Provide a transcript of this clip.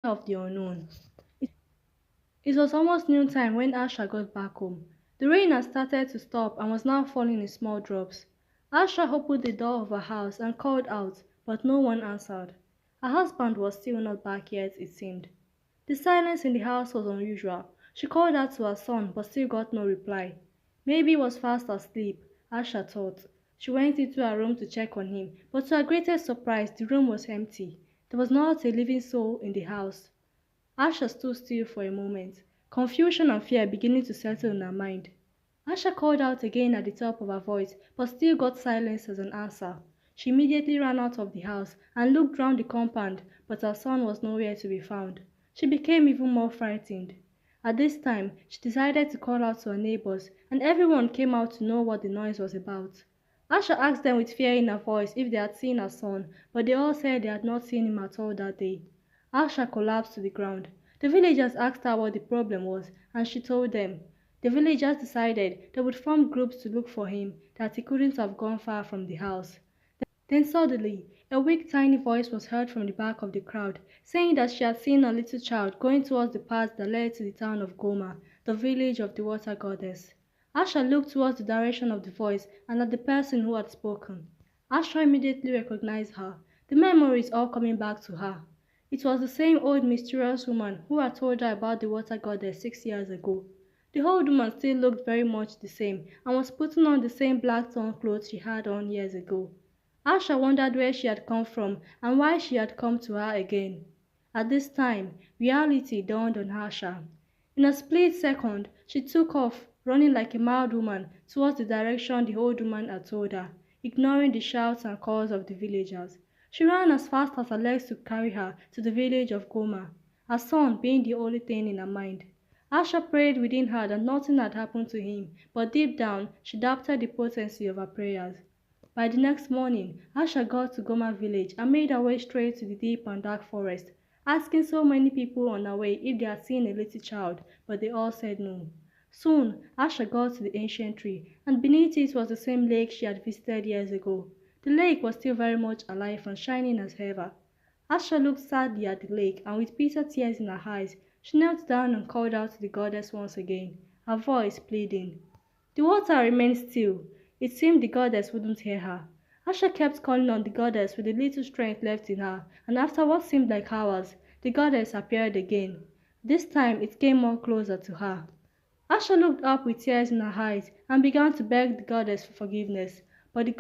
of the unknown. It was almost noontime when Asha got back home. The rain had started to stop and was now falling in small drops. Asha opened the door of her house and called out, but no one answered. Her husband was still not back yet, it seemed. The silence in the house was unusual. She called out to her son, but still got no reply. Maybe he was fast asleep, Asha thought. She went into her room to check on him, but to her greatest surprise, the room was empty. There was not a living soul in the house. Asha stood still for a moment, confusion and fear beginning to settle in her mind. Asha called out again at the top of her voice, but still got silence as an answer. She immediately ran out of the house and looked round the compound, but her son was nowhere to be found. She became even more frightened. At this time, she decided to call out to her neighbors, and everyone came out to know what the noise was about. Asha asked them with fear in her voice if they had seen her son, but they all said they had not seen him at all that day. Asha collapsed to the ground. The villagers asked her what the problem was, and she told them. The villagers decided they would form groups to look for him, that he couldn't have gone far from the house. Then suddenly, a weak tiny voice was heard from the back of the crowd, saying that she had seen a little child going towards the path that led to the town of Goma, the village of the water goddess. Asha looked towards the direction of the voice and at the person who had spoken. Asha immediately recognized her, the memories all coming back to her. It was the same old mysterious woman who had told her about the water goddess 6 years ago. The old woman still looked very much the same and was putting on the same black torn clothes she had on years ago. Asha wondered where she had come from and why she had come to her again. At this time, reality dawned on Asha. In a split second, she took off, running like a mad woman towards the direction the old woman had told her, ignoring the shouts and calls of the villagers. She ran as fast as her legs could carry her to the village of Goma, her son being the only thing in her mind. Asha prayed within her that nothing had happened to him, but deep down she doubted the potency of her prayers. By the next morning, Asha got to Goma village and made her way straight to the deep and dark forest, asking so many people on her way if they had seen a little child, but they all said no. Soon, Asha got to the ancient tree, and beneath it was the same lake she had visited years ago. The lake was still very much alive and shining as ever. Asha looked sadly at the lake, and with bitter tears in her eyes, she knelt down and called out to the goddess once again, her voice pleading. The water remained still. It seemed the goddess wouldn't hear her. Asha kept calling on the goddess with the little strength left in her, and after what seemed like hours, the goddess appeared again. This time it came more closer to her. Asha looked up with tears in her eyes and began to beg the goddess for forgiveness, but the